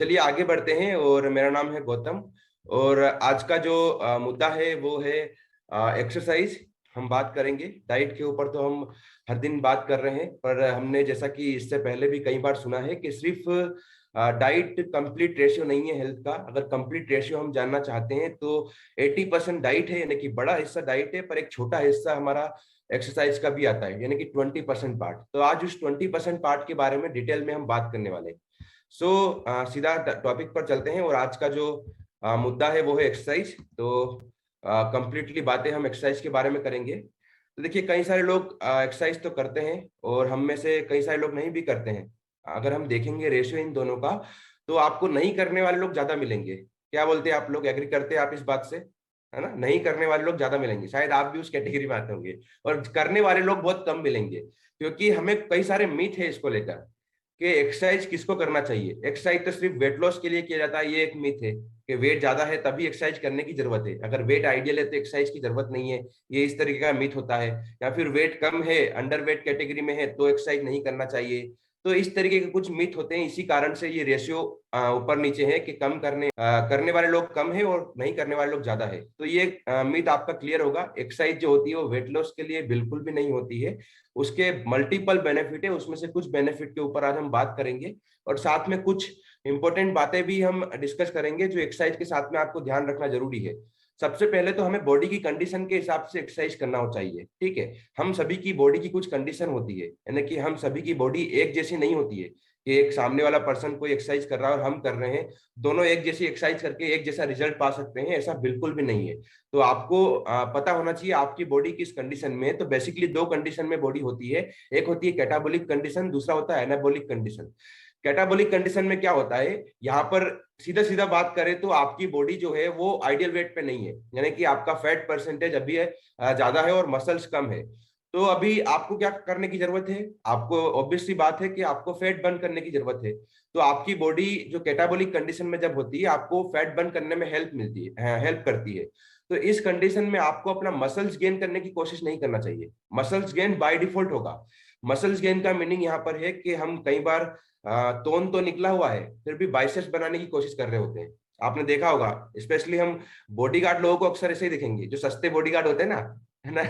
चलिए आगे बढ़ते हैं। और मेरा नाम है गौतम। और आज का जो मुद्दा है वो है एक्सरसाइज। हम बात करेंगे डाइट के ऊपर। तो हम हर दिन बात कर रहे हैं, पर हमने जैसा कि इससे पहले भी कई बार सुना है कि सिर्फ डाइट कंप्लीट रेशियो नहीं है हेल्थ का। अगर कंप्लीट रेशियो हम जानना चाहते हैं तो 80% डाइट है, यानी कि बड़ा हिस्सा डाइट है, पर एक छोटा हिस्सा हमारा एक्सरसाइज का भी आता है, यानी कि 20% पार्ट। तो आज उस 20% पार्ट के बारे में डिटेल में हम बात करने वाले हैं। सीधा टॉपिक पर चलते हैं। और आज का जो मुद्दा है वो है एक्सरसाइज। तो कंप्लीटली बातें हम एक्सरसाइज के बारे में करेंगे। तो देखिए, कई सारे लोग एक्सरसाइज तो करते हैं और हम में से कई सारे लोग नहीं भी करते हैं। अगर हम देखेंगे रेशियो इन दोनों का, तो आपको नहीं करने वाले लोग ज्यादा मिलेंगे। क्या बोलते हैं आप लोग? एग्री करते हैं आप इस बात से? है ना, नहीं करने वाले लोग ज्यादा मिलेंगे। शायद आप भी उस कैटेगरी में आते होंगे। और करने वाले लोग बहुत कम मिलेंगे, क्योंकि हमें कई सारे मीथ है इसको लेकर कि एक्सरसाइज किसको करना चाहिए। एक्सरसाइज तो सिर्फ वेट लॉस के लिए किया जाता है, ये एक मिथ है कि वेट ज्यादा है तभी एक्सरसाइज करने की जरूरत है। अगर वेट आइडियल है तो एक्सरसाइज की जरूरत नहीं है, ये इस तरीके का मिथ होता है। या फिर वेट कम है, अंडर वेट कैटेगरी में है, तो एक्सरसाइज नहीं करना चाहिए। तो इस तरीके के कुछ मिथ होते हैं। इसी कारण से ये रेशियो ऊपर नीचे है कि करने वाले लोग कम है और नहीं करने वाले लोग ज्यादा है। तो ये मिथ आपका क्लियर होगा। एक्सरसाइज जो होती है वो वेट लॉस के लिए बिल्कुल भी नहीं होती है। उसके मल्टीपल बेनिफिट है, उसमें से कुछ बेनिफिट के ऊपर आज हम बात करेंगे। और साथ में कुछ इंपॉर्टेंट बातें भी हम डिस्कस करेंगे जो एक्सरसाइज के साथ में आपको ध्यान रखना जरूरी है। सबसे पहले तो हमें बॉडी की कंडीशन के हिसाब से एक्सरसाइज करना हो चाहिए, ठीक है। हम सभी की बॉडी की कुछ कंडीशन होती है, यानी कि हम सभी की बॉडी एक जैसी नहीं होती है कि एक सामने वाला पर्सन कोई एक्सरसाइज कर रहा है और हम कर रहे हैं, दोनों एक जैसी एक्सरसाइज करके एक जैसा रिजल्ट पा सकते हैं, ऐसा बिल्कुल भी नहीं है। तो आपको पता होना चाहिए आपकी बॉडी किस कंडीशन में है। तो बेसिकली दो कंडीशन में बॉडी होती है। एक होती है कैटाबोलिक कंडीशन, दूसरा होता है एनाबोलिक कंडीशन। कैटाबोलिक कंडीशन में क्या होता है, यहाँ पर सीधा सीधा बात करें तो आपकी बॉडी जो है वो आइडियल वेट पे नहीं है, यानी कि आपका फैट परसेंटेज अभी है ज्यादा है और मसल्स कम है। तो अभी आपको क्या करने की जरूरत है? आपको ऑब्वियस सी बात है कि आपको फैट बर्न करने की जरूरत है। तो आपकी बॉडी जो कैटाबोलिक कंडीशन में जब होती है, आपको फैट बर्न करने में हेल्प मिलती है, हेल्प करती है। तो इस कंडीशन में आपको अपना मसल्स गेन करने की कोशिश नहीं करना चाहिए। मसल्स गेन बाय डिफॉल्ट होगा। मसल्स गेन का मीनिंग यहाँ पर है कि हम कई बार तोन तो निकला हुआ है फिर भी बाइसेप्स बनाने की कोशिश कर रहे होते हैं। आपने देखा होगा, स्पेशली हम बॉडीगार्ड लोगों को अक्सर ऐसे ही दिखेंगे, जो सस्ते बॉडीगार्ड होते हैं ना, है ना,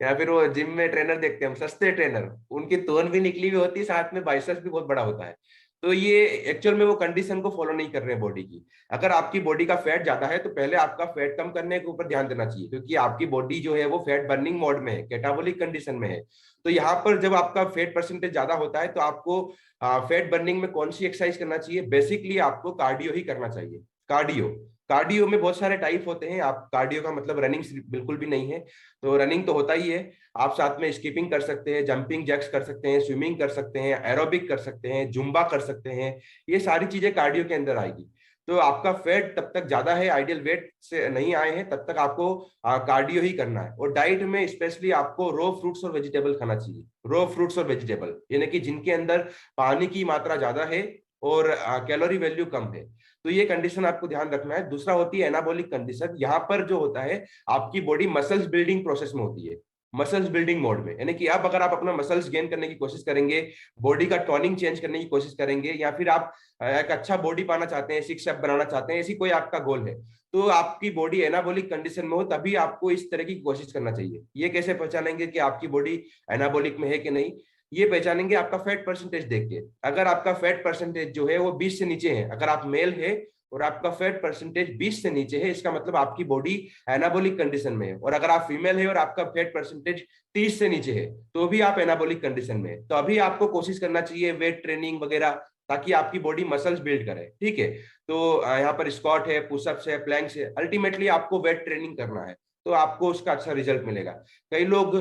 या फिर वो जिम में ट्रेनर देखते हैं हम, सस्ते ट्रेनर, उनकी तोन भी निकली हुई होती है, साथ में बाइसेप्स भी बहुत बड़ा होता है। तो ये एक्चुअल में वो कंडीशन को फॉलो नहीं कर रहे हैं बॉडी की। अगर आपकी बॉडी का फैट ज्यादा है तो पहले आपका फैट कम करने के ऊपर ध्यान देना चाहिए, क्योंकि आपकी बॉडी जो है वो फैट बर्निंग मोड में है, कैटाबोलिक कंडीशन में है। तो यहाँ पर जब आपका फैट परसेंटेज ज्यादा होता है तो आपको फैट बर्निंग में कौन सी एक्सरसाइज करना चाहिए? बेसिकली आपको कार्डियो ही करना चाहिए। कार्डियो, कार्डियो में बहुत सारे टाइप होते हैं। आप कार्डियो का मतलब रनिंग बिल्कुल भी नहीं है। तो रनिंग तो होता ही है, आप साथ में स्कीपिंग कर सकते हैं, जंपिंग जैक्स कर सकते हैं, स्विमिंग कर सकते हैं, एरोबिक कर सकते हैं, जुम्बा कर सकते हैं। ये सारी चीजें कार्डियो के अंदर आएगी। तो आपका फैट तब तक ज्यादा है, आइडियल वेट से नहीं आए हैं, तब तक आपको कार्डियो ही करना है। और डाइट में स्पेशली आपको रो फ्रूट्स और वेजिटेबल खाना चाहिए। रो फ्रूट्स और वेजिटेबल यानी कि जिनके अंदर पानी की मात्रा ज्यादा है और कैलोरी वैल्यू कम है। तो ये कंडीशन आपको ध्यान रखना है। दूसरा होती है एनाबॉलिक कंडीशन। यहाँ पर जो होता है, आपकी बॉडी मसल्स बिल्डिंग प्रोसेस में होती है, मसल्स बिल्डिंग मोड में। यानी कि अब अगर आप अपना मसल्स गेन करने की कोशिश करेंगे, बॉडी का टोनिंग चेंज करने की कोशिश करेंगे, या फिर आप एक अच्छा बॉडी पाना चाहते हैं, सिक्स एप बनाना चाहते हैं, ऐसी कोई आपका गोल है, तो आपकी बॉडी एनाबॉलिक कंडीशन में हो तभी आपको इस तरह की कोशिश करना चाहिए। ये कैसे पहचानेंगे कि आपकी बॉडी एनाबॉलिक में है कि नहीं? ये पहचानेंगे आपका फैट परसेंटेज देख के। अगर आपका फैट परसेंटेज जो है वो 20 से नीचे है, अगर आप मेल है और आपका फैट परसेंटेज 20 से नीचे है, इसका मतलब आपकी बॉडी एनाबॉलिक कंडीशन में है। और अगर आप फीमेल है और आपका फैट परसेंटेज 30 से नीचे है, तो भी आप एनाबॉलिक कंडीशन में है। तो अभी आपको कोशिश करना चाहिए वेट ट्रेनिंग वगैरह, ताकि आपकी बॉडी मसल्स बिल्ड करे, ठीक है। तो यहाँ पर स्क्वाट है, पुशअप्स है, प्लैंक्स है, अल्टीमेटली आपको वेट ट्रेनिंग करना है, तो आपको उसका अच्छा रिजल्ट मिलेगा। कई लोग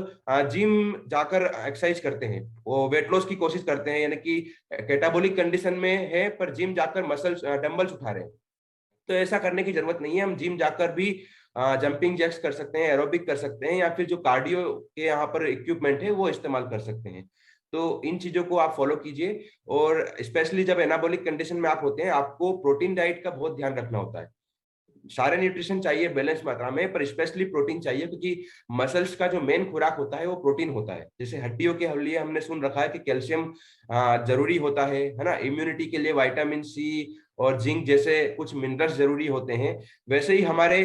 जिम जाकर एक्सरसाइज करते हैं, वो वेट लॉस की कोशिश करते हैं, यानी कि कैटाबॉलिक कंडीशन में है पर जिम जाकर मसल्स डंबल्स उठा रहे हैं। तो ऐसा करने की जरूरत नहीं है। हम जिम जाकर भी जंपिंग जैक्स कर सकते हैं, एरोबिक कर सकते हैं, या फिर जो कार्डियो के यहाँ पर इक्विपमेंट है वो इस्तेमाल कर सकते हैं। तो इन चीजों को आप फॉलो कीजिए। और स्पेशली जब एनाबॉलिक कंडीशन में आप होते हैं, आपको प्रोटीन डाइट का बहुत ध्यान रखना होता है। सारे न्यूट्रिशन चाहिए बैलेंस मात्रा में, पर स्पेशली प्रोटीन चाहिए, क्योंकि मसल्स का जो मेन खुराक होता है वो प्रोटीन होता है। जैसे हड्डियों के लिए हमने सुन रखा है कि कैल्शियम जरूरी होता है ना, इम्यूनिटी के लिए विटामिन सी और जिंक जैसे कुछ मिनरल्स जरूरी होते हैं, वैसे ही हमारे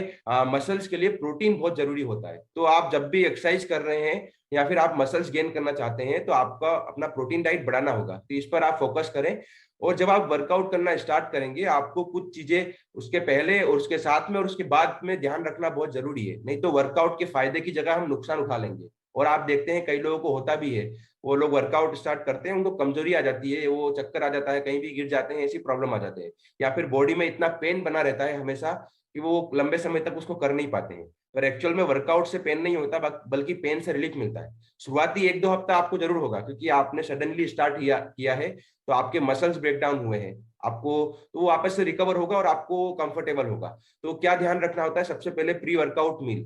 मसल्स के लिए प्रोटीन बहुत जरूरी होता है। तो आप जब भी एक्सरसाइज कर रहे हैं या फिर आप मसल्स गेन करना चाहते हैं तो आपका अपना प्रोटीन डाइट बढ़ाना होगा, तो इस पर आप फोकस करें। और जब आप वर्कआउट करना स्टार्ट करेंगे, आपको कुछ चीजें उसके पहले और उसके साथ में और उसके बाद में ध्यान रखना बहुत जरूरी है, नहीं तो वर्कआउट के फायदे की जगह हम नुकसान उठा लेंगे। और आप देखते हैं कई लोगों को होता भी है, वो लोग वर्कआउट स्टार्ट करते हैं, उनको कमजोरी आ जाती है, वो चक्कर आ जाता है, कहीं भी गिर जाते हैं, ऐसी प्रॉब्लम आ जाते हैं, या फिर बॉडी में इतना पेन बना रहता है हमेशा कि वो लंबे समय तक उसको कर नहीं पाते हैं। पर एक्चुअल में वर्कआउट से पेन नहीं होता, बल्कि पेन से रिलीफ मिलता है। शुरुआती 1-2 हफ्ता आपको जरूर होगा, क्योंकि आपने सडनली स्टार्ट किया है, तो आपके मसल्स ब्रेक डाउन हुए हैं आपको, तो वो वापस से रिकवर होगा और आपको कंफर्टेबल होगा। तो क्या ध्यान रखना होता है, सबसे पहले प्री वर्कआउट मील,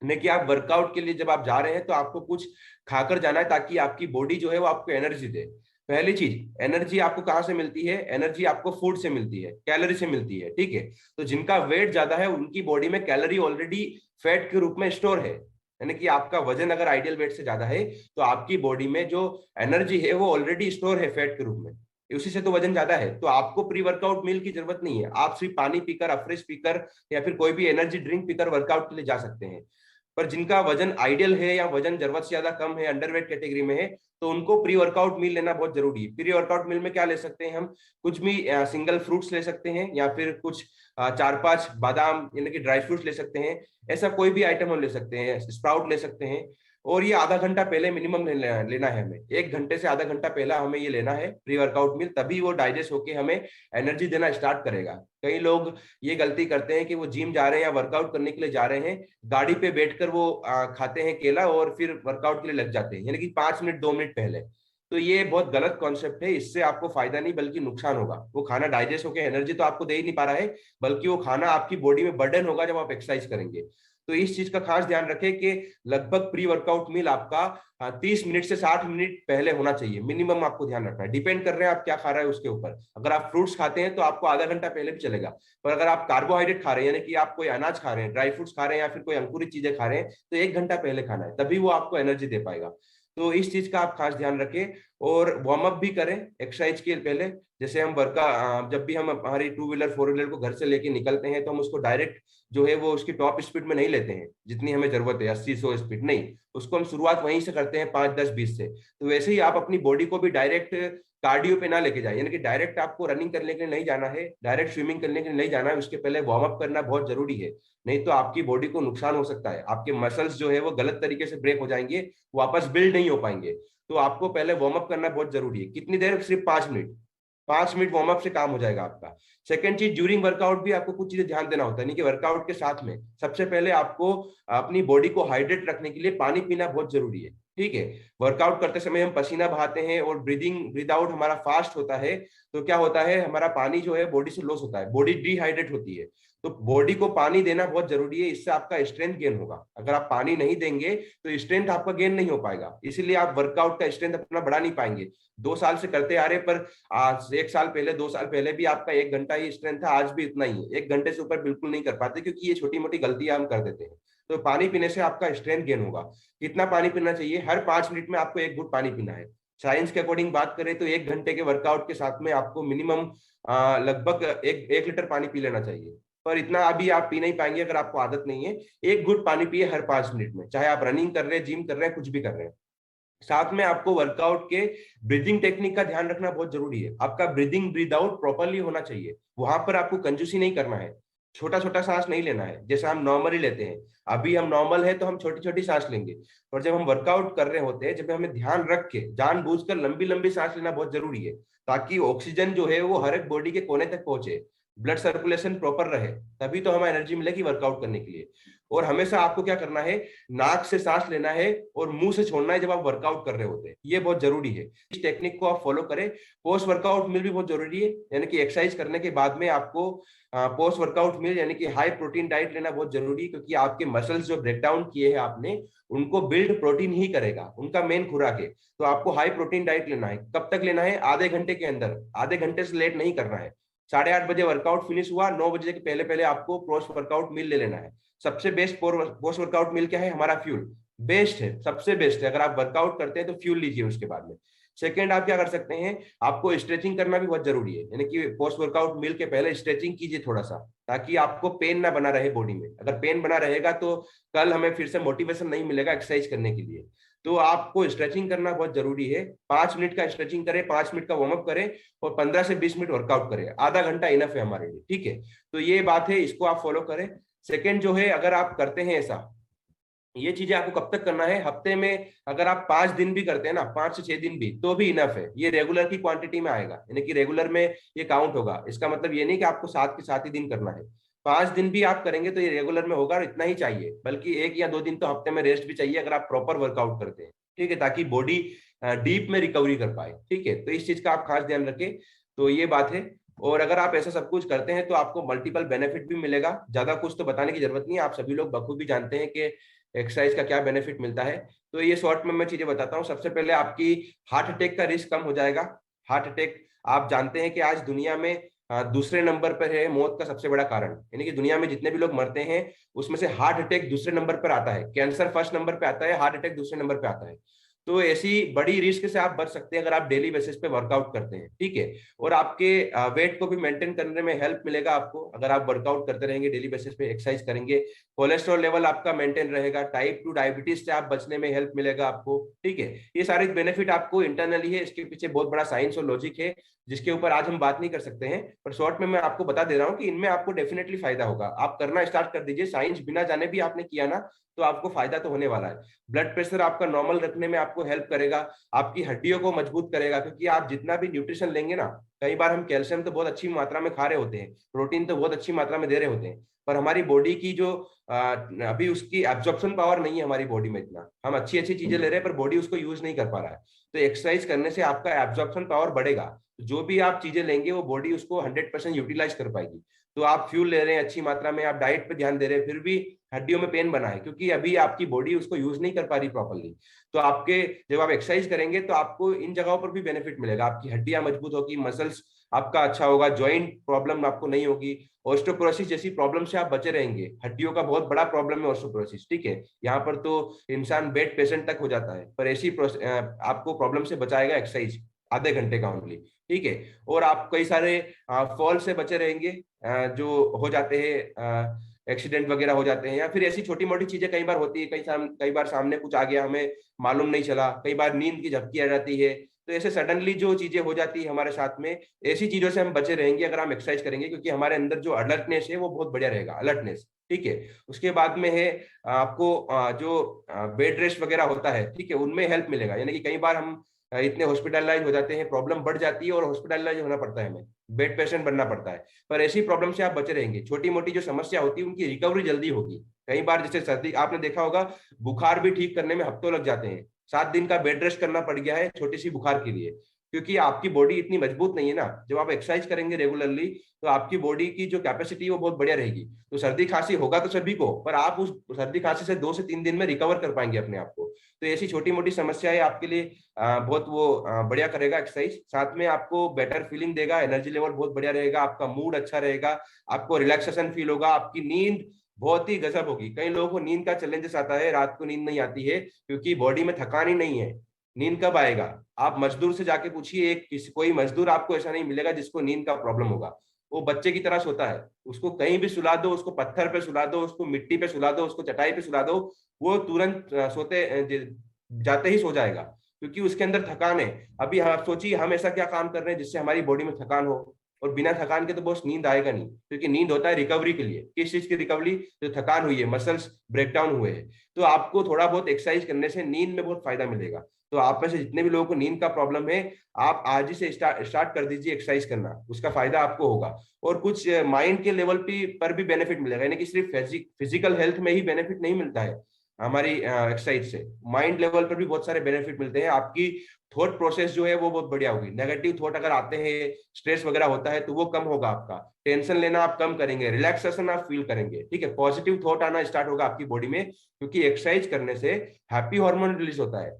यानी कि आप वर्कआउट के लिए जब आप जा रहे हैं तो आपको कुछ खाकर जाना है, ताकि आपकी बॉडी जो है वो आपको एनर्जी दे। पहली चीज, एनर्जी आपको कहाँ से मिलती है? एनर्जी आपको फूड से मिलती है, कैलोरी से मिलती है, ठीक है। तो जिनका वेट ज्यादा है उनकी बॉडी में कैलोरी ऑलरेडी फैट के रूप में स्टोर है, यानी कि आपका वजन अगर आइडियल वेट से ज्यादा है तो आपकी बॉडी में जो एनर्जी है वो ऑलरेडी स्टोर है फैट के रूप में, उसी से तो वजन ज्यादा है। तो आपको प्री वर्कआउट मील की जरूरत नहीं है, आप सिर्फ पानी पीकर, अफ्रेश पीकर या फिर कोई भी एनर्जी ड्रिंक पीकर वर्कआउट के लिए जा सकते हैं। पर जिनका वजन आइडियल है या वजन जरूरत से ज्यादा कम है, अंडरवेट कैटेगरी में है, तो उनको प्री वर्कआउट मील लेना बहुत जरूरी है। प्री वर्कआउट मील में क्या ले सकते हैं हम? कुछ भी सिंगल फ्रूट्स ले सकते हैं, या फिर कुछ 4-5 बादाम यानी कि ड्राई फ्रूट्स ले सकते हैं, ऐसा कोई भी आइटम हम ले सकते हैं, स्प्राउट ले सकते हैं। और ये आधा घंटा पहले मिनिमम लेना है हमें, 1 घंटे से आधा घंटा पहला हमें ये लेना है प्री वर्कआउट मील, तभी वो डाइजेस्ट होके हमें एनर्जी देना स्टार्ट करेगा। कई लोग ये गलती करते हैं कि वो जिम जा रहे हैं या वर्कआउट करने के लिए जा रहे हैं, गाड़ी पे बैठकर वो खाते हैं केला और फिर वर्कआउट के लिए लग जाते हैं, यानी कि 5 मिनट 2 मिनट पहले। तो ये बहुत गलत कॉन्सेप्ट है, इससे आपको फायदा नहीं बल्कि नुकसान होगा। वो खाना डाइजेस्ट होकर एनर्जी तो आपको दे ही नहीं पा रहा है, बल्कि वो खाना आपकी बॉडी में बर्डन होगा जब आप एक्सरसाइज करेंगे। तो इस चीज का खास ध्यान रखें कि लगभग प्री वर्कआउट मील आपका 30 मिनट से 60 मिनट पहले होना चाहिए, मिनिमम आपको ध्यान रखना है। डिपेंड कर रहे हैं आप क्या खा रहे हैं उसके ऊपर, अगर आप फ्रूट्स खाते हैं तो आपको आधा घंटा पहले भी चलेगा। पर अगर आप कार्बोहाइड्रेट खा रहे हैं, यानी कि आप कोई अनाज खा रहे हैं, ड्राई फ्रूट्स खा रहे हैं या फिर कोई अंकुरित चीजें खा रहे हैं, तो 1 घंटा पहले खाना है, तभी वो आपको एनर्जी दे पाएगा। तो इस चीज का आप खास ध्यान रखें। और वार्म अप भी करें एक्सरसाइज के पहले। जैसे हम जब भी हम हमारी 2 व्हीलर 4 व्हीलर को घर से लेके निकलते हैं तो हम उसको डायरेक्ट जो है वो उसकी टॉप स्पीड में नहीं लेते हैं, जितनी हमें जरूरत है 80-100 स्पीड नहीं, उसको हम शुरुआत वहीं से करते हैं, 5-10-20 से। तो वैसे ही आप अपनी बॉडी को भी डायरेक्ट कार्डियो पे ना लेके जाए, यानी कि डायरेक्ट आपको रनिंग करने के लिए नहीं जाना है, डायरेक्ट स्विमिंग करने के लिए नहीं जाना है, उसके पहले वार्म अप करना बहुत जरूरी है। नहीं तो आपकी बॉडी को नुकसान हो सकता है, आपके मसल्स जो है वो गलत तरीके से ब्रेक हो जाएंगे, वापस बिल्ड नहीं हो पाएंगे। तो आपको पहले वार्म अप करना बहुत जरूरी है। कितनी देर? सिर्फ 5 मिनट। 5 मिनट वार्म अप से काम हो जाएगा आपका। सेकंड चीज, ड्यूरिंग वर्कआउट भी आपको कुछ चीजें ध्यान देना होता है, नहीं कि वर्कआउट के साथ में सबसे पहले आपको अपनी बॉडी को हाइड्रेट रखने के लिए पानी पीना बहुत जरूरी है, ठीक है। वर्कआउट करते समय हम पसीना बहाते हैं और ब्रीद आउट हमारा फास्ट होता है, तो क्या होता है, हमारा पानी जो है बॉडी से लॉस होता है, बॉडी डिहाइड्रेट होती है। तो बॉडी को पानी देना बहुत जरूरी है, इससे आपका स्ट्रेंथ गेन होगा। अगर आप पानी नहीं देंगे तो स्ट्रेंथ आपका गेन नहीं हो पाएगा, इसीलिए आप वर्कआउट का स्ट्रेंथ अपना बढ़ा नहीं पाएंगे। 2 साल से करते आ रहे, पर आज 1 साल पहले 2 साल पहले भी आपका 1 घंटा ही स्ट्रेंथ था, आज भी इतना ही है। 1 घंटे से ऊपर बिल्कुल नहीं कर पाते, क्योंकि ये छोटी मोटी गलतियां हम कर देते हैं। तो पानी पीने से आपका स्ट्रेंथ गेन होगा। कितना पानी पीना चाहिए? हर 5 मिनट में आपको 1 घूंट पानी पीना है। साइंस के अकॉर्डिंग बात करें तो 1 घंटे के वर्कआउट के साथ में आपको मिनिमम लगभग 1 लीटर पानी पी लेना चाहिए। पर इतना अभी आप पी नहीं पाएंगे अगर आपको आदत नहीं है। 1 घूंट पानी पिए हर 5 मिनट में, चाहे आप रनिंग कर रहे हैं, जिम कर रहे हैं, कुछ भी कर रहे हैं। साथ में आपको वर्कआउट के ब्रीदिंग टेक्निक का ध्यान रखना बहुत जरूरी है। आपका ब्रीदिंग ब्रीद आउट प्रॉपरली होना चाहिए, वहां पर आपको कंजूसी नहीं करना है, छोटा छोटा सांस नहीं लेना है जैसा हम नॉर्मली लेते हैं। अभी हम नॉर्मल है तो हम छोटी छोटी सांस लेंगे, और जब हम वर्कआउट कर रहे होते हैं, जब हमें ध्यान रख के जानबूझकर लंबी लंबी सांस लेना बहुत जरूरी है, ताकि ऑक्सीजन जो है वो हर एक बॉडी के कोने तक पहुंचे, ब्लड सर्कुलेशन प्रॉपर रहे, तभी तो हमें एनर्जी मिलेगी वर्कआउट करने के लिए। और हमेशा आपको क्या करना है, नाक से सांस लेना है और मुंह से छोड़ना है जब आप वर्कआउट कर रहे होते हैं, ये बहुत जरूरी है। इस टेक्निक को आप फॉलो करें। पोस्ट वर्कआउट मील भी बहुत जरूरी है, यानी कि एक्सरसाइज करने के बाद में आपको पोस्ट वर्कआउट मील यानी कि हाई प्रोटीन डाइट लेना बहुत जरूरी है, क्योंकि आपके मसल्स जो ब्रेक डाउन किए हैं आपने, उनको बिल्ड प्रोटीन ही करेगा, उनका मेन खुराक है। तो आपको हाई प्रोटीन डाइट लेना है। कब तक लेना है? आधे घंटे के अंदर, आधे घंटे से लेट नहीं करना है। 8:30 बजे वर्कआउट फिनिश हुआ, 9 बजे के पहले पहले आपको पोस्ट वर्कआउट मील ले लेना है। सबसे बेस्ट पोस्ट वर्कआउट मील क्या है? हमारा फ्यूल बेस्ट है, सबसे बेस्ट है। अगर आप वर्कआउट करते हैं तो फ्यूल लीजिए उसके बाद में। सेकेंड, आप क्या कर सकते हैं, आपको स्ट्रेचिंग करना भी बहुत जरूरी है, यानी कि पोस्ट वर्कआउट मील के पहले स्ट्रेचिंग कीजिए थोड़ा सा, ताकि आपको पेन ना बना रहे बॉडी में। अगर पेन बना रहेगा तो कल हमें फिर से मोटिवेशन नहीं मिलेगा एक्सरसाइज करने के लिए। तो आपको स्ट्रेचिंग करना बहुत जरूरी है। 5 मिनट का स्ट्रेचिंग करें, 5 मिनट का वार्म अप करें और 15 से 20 मिनट वर्कआउट करें। आधा घंटा इनफ है हमारे लिए, ठीक है। तो ये बात है, इसको आप फॉलो करें। सेकेंड जो है, अगर आप करते हैं ऐसा, ये चीजें आपको कब तक करना है, हफ्ते में अगर आप 5 दिन भी करते हैं ना, 5 से 6 दिन भी, तो भी इनफ है। ये रेगुलर की क्वांटिटी में आएगा, यानी कि रेगुलर में ये काउंट होगा। इसका मतलब ये नहीं कि आपको 7 के 7 ही दिन करना है। 5 दिन भी आप करेंगे तो ये रेगुलर में होगा, और इतना ही चाहिए। बल्कि 1 या 2 दिन तो हफ्ते में रेस्ट भी चाहिए, अगर आप प्रॉपर वर्कआउट करते हैं, ठीक है, ताकि बॉडी डीप में रिकवरी कर पाए, ठीक है। तो इस चीज का आप खास ध्यान रखें। तो ये बात है। और अगर आप ऐसा सब कुछ करते हैं तो आपको मल्टीपल बेनिफिट भी मिलेगा। ज्यादा कुछ तो बताने की जरूरत नहीं है, आप सभी लोग बखूबी जानते हैं कि एक्सरसाइज का क्या बेनिफिट मिलता है। तो ये शॉर्ट में मैं चीजें बताता हूँ। सबसे पहले आपकी हार्ट अटैक का रिस्क कम हो जाएगा। हार्ट अटैक, आप जानते हैं कि आज दुनिया में दूसरे नंबर पर है मौत का सबसे बड़ा कारण, यानी कि दुनिया में जितने भी लोग मरते हैं उसमें से हार्ट अटैक दूसरे नंबर पर आता है। कैंसर फर्स्ट नंबर पे आता है, हार्ट अटैक दूसरे नंबर पे आता है। तो ऐसी बड़ी रिस्क से आप बच सकते हैं अगर आप डेली बेसिस पे वर्कआउट करते हैं, ठीक है। और आपके वेट को भी मेंटेन करने में हेल्प मिलेगा आपको, अगर आप वर्कआउट करते रहेंगे, डेली बेसिस पे एक्सरसाइज करेंगे। कोलेस्ट्रॉल लेवल आपका मेंटेन रहेगा। टाइप 2 डायबिटीज से आप बचने में हेल्प मिलेगा आपको, ठीक है। ये सारे बेनिफिट आपको इंटरनली है, इसके पीछे बहुत बड़ा साइंस और लॉजिक है, जिसके ऊपर आज हम बात नहीं कर सकते हैं। पर शॉर्ट में मैं आपको बता दे रहा हूँ कि इनमें आपको डेफिनेटली फायदा होगा। आप करना स्टार्ट कर दीजिए, साइंस बिना जाने भी आपने किया ना, तो आपको फायदा तो होने वाला है। ब्लड प्रेशर आपका नॉर्मल रखने में आपको हेल्प करेगा, आपकी हड्डियों को मजबूत करेगा, क्योंकि आप जितना भी न्यूट्रिशन लेंगे ना, कई बार हम कैल्शियम तो बहुत अच्छी मात्रा में खा रहे होते हैं, प्रोटीन तो बहुत अच्छी मात्रा में दे रहे होते हैं, पर हमारी बॉडी की जो अभी उसकी एब्जॉर्प्शन पावर नहीं है हमारी बॉडी में इतना। हम अच्छी अच्छी चीजें ले रहे हैं पर बॉडी उसको यूज नहीं कर पा रहा है। तो एक्सरसाइज करने से आपका एब्जॉर्प्शन पावर बढ़ेगा। जो भी आप चीजें लेंगे वो बॉडी उसको 100% यूटिलाइज कर पाएगी। तो आप फ्यूल ले रहे हैं अच्छी मात्रा में, आप डाइट पे ध्यान दे रहे हैं, फिर भी हड्डियों में पेन बना है, क्योंकि अभी आपकी बॉडी उसको यूज नहीं कर पा रही प्रॉपरली। तो आपके जब आप एक्सरसाइज करेंगे तो आपको इन जगहों पर भी बेनिफिट मिलेगा। आपकी हड्डियां मजबूत होगी, मसल्स आपका अच्छा होगा, ज्वाइंट प्रॉब्लम आपको नहीं होगी, ऑस्टियोपोरोसिस जैसी प्रॉब्लम से आप बचे रहेंगे। हड्डियों का बहुत बड़ा प्रॉब्लम है ऑस्टियोपोरोसिस, ठीक है। यहाँ पर तो इंसान बेड पेशेंट तक हो जाता है, पर ऐसी आपको प्रॉब्लम से बचाएगा एक्सरसाइज, आधे घंटे का ओनली, ठीक है। और आप कई सारे फॉल से बचे रहेंगे, जो हो जाते हैं, एक्सीडेंट वगैरह हो जाते हैं, या फिर ऐसी छोटी मोटी चीजें कई बार होती है, कई बार सामने कुछ आ गया, हमें मालूम नहीं चला, कई बार नींद की झपकी आ जाती है। तो ऐसे सडनली जो चीजें हो जाती है हमारे साथ में, ऐसी चीजों से हम बचे रहेंगे अगर हम एक्सरसाइज करेंगे, क्योंकि हमारे अंदर जो अलर्टनेस है वो बहुत बढ़िया रहेगा, अलर्टनेस, ठीक है। उसके बाद में है आपको जो बेड रेस्ट वगैरह होता है, ठीक है, उनमें हेल्प मिलेगा। यानी कि कई बार हम इतने हॉस्पिटलाइज हो जाते हैं, प्रॉब्लम बढ़ जाती है और हॉस्पिटलाइज होना पड़ता है, हमें बेड पेशेंट बनना पड़ता है। पर ऐसी प्रॉब्लम से आप बचे रहेंगे। छोटी मोटी जो समस्या होती है उनकी रिकवरी जल्दी होगी। कई बार जैसे सर्दी, आपने देखा होगा, बुखार भी ठीक करने में हफ्तों लग जाते हैं। 7 दिन का बेड रेस्ट करना पड़ गया है छोटी सी बुखार के लिए, क्योंकि आपकी बॉडी इतनी मजबूत नहीं है ना। जब आप एक्सरसाइज करेंगे रेगुलरली तो आपकी बॉडी की जो कैपेसिटी है वो बहुत बढ़िया रहेगी। तो सर्दी खांसी होगा तो सभी को, पर आप उस सर्दी खांसी से 2 से 3 दिन में रिकवर कर पाएंगे अपने आप को। तो ऐसी छोटी मोटी समस्याएं आपके लिए बहुत वो बढ़िया करेगा एक्सरसाइज। साथ में आपको बेटर फीलिंग देगा, एनर्जी लेवल बहुत बढ़िया रहेगा, आपका मूड अच्छा रहेगा, आपको रिलैक्सेशन फील होगा, आपकी नींद बहुत ही गजब होगी। कई लोगों को नींद का चैलेंजेस आता है, रात को नींद नहीं आती है क्योंकि बॉडी में थकान ही नहीं है। नींद कब आएगा? आप मजदूर से जाके पूछिए, कोई मजदूर आपको ऐसा नहीं मिलेगा जिसको नींद का प्रॉब्लम होगा। वो बच्चे की तरह सोता है, उसको कहीं भी सुला दो, उसको पत्थर पे सुला दो, उसको मिट्टी पे सुला दो, उसको चटाई पे सुला दो, वो तुरंत जाते ही सो जाएगा, क्योंकि उसके अंदर थकान है। अभी आप सोचिए, हम ऐसा क्या काम कर रहे हैं जिससे हमारी बॉडी में थकान हो, और बिना थकान के तो बॉस नींद आएगा नहीं, क्योंकि नींद होता है रिकवरी के लिए। किस चीज की रिकवरी? जो थकान हुई है, मसल्स ब्रेकडाउन हुए हैं। तो आपको थोड़ा बहुत एक्सरसाइज करने से नींद में बहुत फायदा मिलेगा। तो आप में से जितने भी लोगों को नींद का प्रॉब्लम है, आप आज ही से स्टार्ट कर दीजिए एक्सरसाइज करना, उसका फायदा आपको होगा। और कुछ माइंड के लेवल पर भी बेनिफिट मिलेगा, यानी कि सिर्फ फिजिकल हेल्थ में ही बेनिफिट नहीं मिलता है हमारी एक्सरसाइज से, माइंड लेवल पर भी बहुत सारे बेनिफिट मिलते हैं। आपकी थॉट प्रोसेस जो है वो बहुत बढ़िया होगी। नेगेटिव थॉट अगर आते हैं, स्ट्रेस वगैरह होता है, तो वो कम होगा आपका। टेंशन लेना आप कम करेंगे, रिलैक्सेशन आप फील करेंगे, ठीक है। पॉजिटिव थॉट आना स्टार्ट होगा आपकी बॉडी में, क्योंकि एक्सरसाइज करने से हैप्पी हार्मोन रिलीज होता है,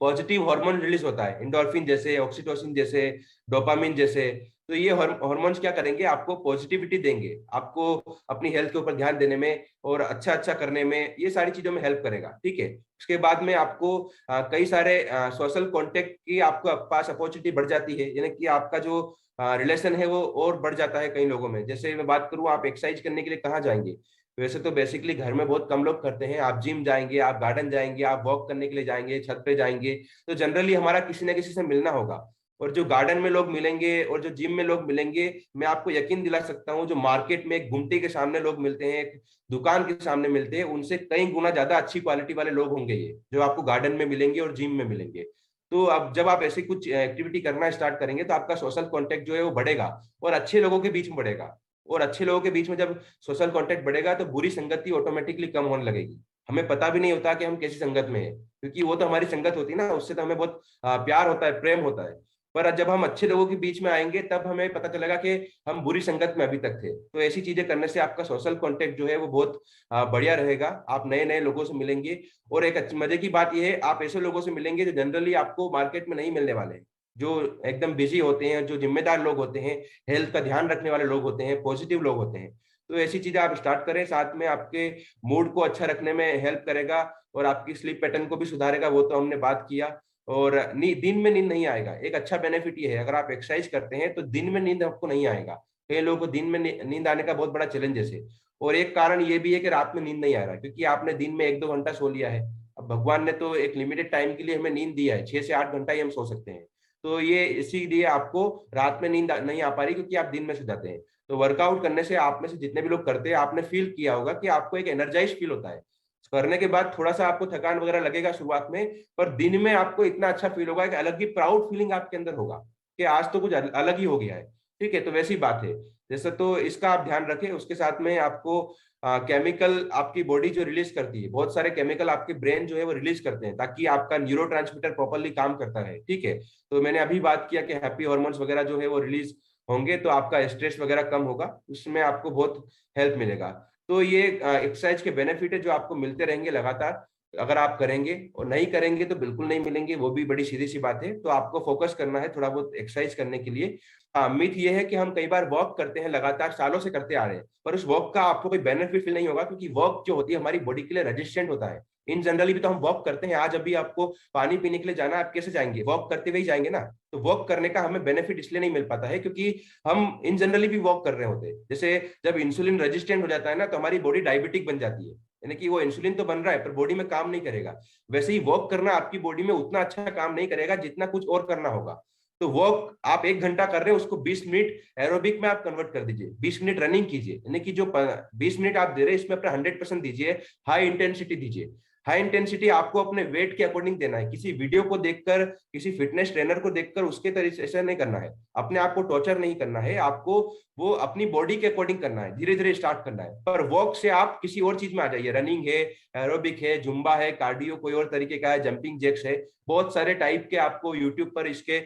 पॉजिटिव हार्मोन रिलीज होता है, इंडोर्फिन जैसे, ऑक्सीटोसिन जैसे, डोपामिन जैसे। तो ये हॉर्मोन्स क्या करेंगे, आपको पॉजिटिविटी देंगे, आपको अपनी हेल्थ के ऊपर ध्यान देने में और अच्छा अच्छा करने में, ये सारी चीजों में हेल्प करेगा। ठीक है, उसके बाद में आपको कई सारे सोशल कॉन्टेक्ट की आपको पास अपॉर्चुनिटी बढ़ जाती है, यानी कि आपका जो रिलेशन है वो और बढ़ जाता है कई लोगों में। जैसे मैं बात करूँ, आप एक्सरसाइज करने के लिए कहाँ जाएंगे? वैसे तो बेसिकली घर में बहुत कम लोग करते हैं। आप जिम जाएंगे, आप गार्डन जाएंगे, आप वॉक करने के लिए जाएंगे, छत पे जाएंगे, तो जनरली हमारा किसी ना किसी से मिलना होगा। और जो गार्डन में लोग मिलेंगे और जो जिम में लोग मिलेंगे, मैं आपको यकीन दिला सकता हूँ, जो मार्केट में एक गुमटी के सामने लोग मिलते हैं, एक दुकान के सामने मिलते हैं, उनसे कई गुना ज्यादा अच्छी क्वालिटी वाले लोग होंगे ये, जो आपको गार्डन में मिलेंगे और जिम में मिलेंगे। तो अब जब आप ऐसी कुछ एक्टिविटी करना स्टार्ट करेंगे तो आपका सोशल कॉन्टेक्ट जो है वो बढ़ेगा और अच्छे लोगों के बीच में बढ़ेगा। और अच्छे लोगों के बीच में जब सोशल कॉन्टेक्ट बढ़ेगा तो बुरी संगति ऑटोमेटिकली कम होने लगेगी। हमें पता भी नहीं होता कि हम कैसी संगत में है, क्योंकि वो तो हमारी संगत होती है ना, उससे तो हमें बहुत प्यार होता है, प्रेम होता है। पर जब हम अच्छे लोगों के बीच में आएंगे तब हमें पता चलेगा कि हम बुरी संगत में अभी तक थे। तो ऐसी चीजें करने से आपका सोशल कॉन्टेक्ट जो है वो बहुत बढ़िया रहेगा, आप नए नए लोगों से मिलेंगे। और एक मजे की बात यह है, आप ऐसे लोगों से मिलेंगे जो जनरली आपको मार्केट में नहीं मिलने वाले, जो एकदम बिजी होते हैं, जो जिम्मेदार लोग होते हैं, हेल्थ का ध्यान रखने वाले लोग होते हैं, पॉजिटिव लोग होते हैं। तो ऐसी चीजें आप स्टार्ट करें, साथ में आपके मूड को अच्छा रखने में हेल्प करेगा और आपकी स्लीप पैटर्न को भी सुधारेगा, वो तो हमने बात किया। और दिन में नींद नहीं आएगा, एक अच्छा बेनिफिट ये है, अगर आप एक्सरसाइज करते हैं तो दिन में नींद आपको नहीं आएगा। कई लोगों को दिन में नींद आने का बहुत बड़ा चैलेंज है। और एक कारण ये भी है कि रात में नींद नहीं आ रहा, क्योंकि आपने दिन में 1-2 घंटा सो लिया है। अब भगवान ने तो एक लिमिटेड टाइम के लिए हमें नींद दिया है, 6 से 8 घंटा ही हम सो सकते हैं। तो ये इसीलिए आपको रात में नींद नहीं आ पा रही, क्योंकि आप दिन में सो जाते हैं। तो वर्कआउट करने से आप में से जितने भी लोग करते हैं, आपने फील किया होगा कि आपको एक एनर्जाइज फील होता है। करने के बाद थोड़ा सा आपको थकान वगैरह लगेगा शुरुआत में, पर दिन में आपको इतना अच्छा फील होगा कि अलग ही प्राउड फीलिंग आपके अंदर होगा कि आज तो कुछ अलग ही हो गया है। ठीक है, तो वैसी बात है। जैसे तो इसका आप ध्यान रखें। उसके साथ में आपको केमिकल आपकी बॉडी जो रिलीज करती है, बहुत सारे केमिकल आपके ब्रेन जो है वो रिलीज करते हैं, ताकि आपका न्यूरो ट्रांसमीटर प्रॉपरली काम करता है। ठीक है, तो मैंने अभी बात किया कि हैप्पी हार्मोन्स वगैरह जो है वो रिलीज होंगे तो आपका स्ट्रेस वगैरह कम होगा, उसमें आपको बहुत हेल्प मिलेगा। तो ये एक्सरसाइज के बेनिफिट है जो आपको मिलते रहेंगे लगातार, अगर आप करेंगे। और नहीं करेंगे तो बिल्कुल नहीं मिलेंगे, वो भी बड़ी सीधी सी बात है। तो आपको फोकस करना है थोड़ा बहुत एक्सरसाइज करने के लिए। हाँ, मिथ ये है कि हम कई बार वॉक करते हैं, लगातार सालों से करते आ रहे हैं, पर उस वॉक का आपको कोई बेनिफिट फील नहीं होगा, क्योंकि वॉक जो होती है हमारी बॉडी के लिए रेजिस्टेंट होता है। इन जनरली भी तो हम वॉक करते हैं, आज अभी आपको पानी पीने के लिए जाना है, आप कैसे जाएंगे? वॉक करते हुए ही जाएंगे ना। तो वॉक करने का हमें बेनिफिट इसलिए नहीं मिल पाता है क्योंकि हम इन जनरली भी वॉक कर रहे होते हैं। जैसे जब इंसुलिन रेजिस्टेंट हो जाता है ना, तो हमारी बॉडी डायबिटिक बन जाती है, यानी कि वो इंसुलिन तो बन रहा है पर बॉडी में काम नहीं करेगा। वैसे ही वॉक करना आपकी बॉडी में उतना अच्छा काम नहीं करेगा जितना कुछ और करना होगा। तो वॉक आप 1 घंटा कर रहे हैं, उसको 20 मिनट एरोबिक में आप कन्वर्ट कर दीजिए, 20 मिनट रनिंग कीजिए, यानी कि जो 20 मिनट आप दे रहे हैं इसमें अपना 100% दीजिए, हाई इंटेंसिटी दीजिए। हाई इंटेंसिटी आपको अपने वेट के अकॉर्डिंग देना है, किसी वीडियो को देखकर, किसी फिटनेस ट्रेनर को देखकर उसके तरीके से नहीं करना है, अपने आप को टॉर्चर नहीं करना है, आपको वो अपनी बॉडी के अकॉर्डिंग करना है, धीरे धीरे स्टार्ट करना है। पर वॉक से आप किसी और चीज में आ जाइए, रनिंग है, एरोबिक है, जुम्बा है, कार्डियो कोई और तरीके का है, जंपिंग जैक्स है, बहुत सारे टाइप के आपको यूट्यूब पर इसके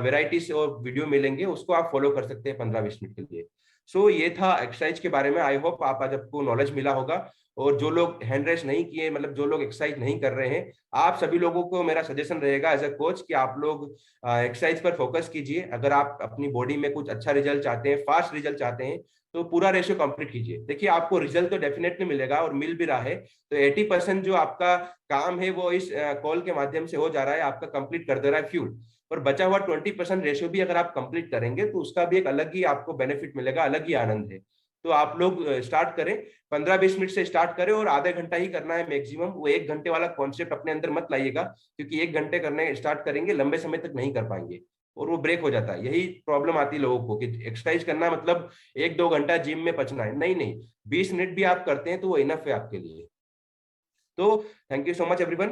वेराइटीज और वीडियो मिलेंगे, उसको आप फॉलो कर सकते हैं 15-20 मिनट के लिए। सो ये था एक्सरसाइज के बारे में। आई होप आप आज आपको नॉलेज मिला होगा। और जो लोग हैंड रेस नहीं किए, मतलब जो लोग एक्सरसाइज नहीं कर रहे हैं, आप सभी लोगों को मेरा सजेशन रहेगा एज अ कोच कि आप लोग एक्सरसाइज पर फोकस कीजिए। अगर आप अपनी बॉडी में कुछ अच्छा रिजल्ट चाहते हैं, फास्ट रिजल्ट चाहते हैं, तो पूरा रेशियो कंप्लीट कीजिए। देखिए, आपको रिजल्ट तो डेफिनेटली मिलेगा और मिल भी रहा है। तो 80% जो आपका काम है वो इस कॉल के माध्यम से हो जा रहा है, आपका कंप्लीट कर दे रहा है फ्यूल। और बचा हुआ 20% रेशियो भी अगर आप कंप्लीट करेंगे तो उसका भी एक अलग ही आपको बेनिफिट मिलेगा, अलग ही आनंद है। तो आप लोग स्टार्ट करें, 15-20 मिनट से स्टार्ट करें और आधे घंटा ही करना है मैक्सिमम। वो 1 घंटे वाला कॉन्सेप्ट अपने अंदर मत लाइएगा, क्योंकि 1 घंटे करने स्टार्ट करेंगे लंबे समय तक नहीं कर पाएंगे और वो ब्रेक हो जाता है। यही प्रॉब्लम आती है लोगों को कि एक्सरसाइज करना मतलब 1-2 घंटा जिम में पचना है। नहीं नहीं, 20 मिनट भी आप करते हैं तो वो इनफ है आपके लिए। तो thank you so much everyone.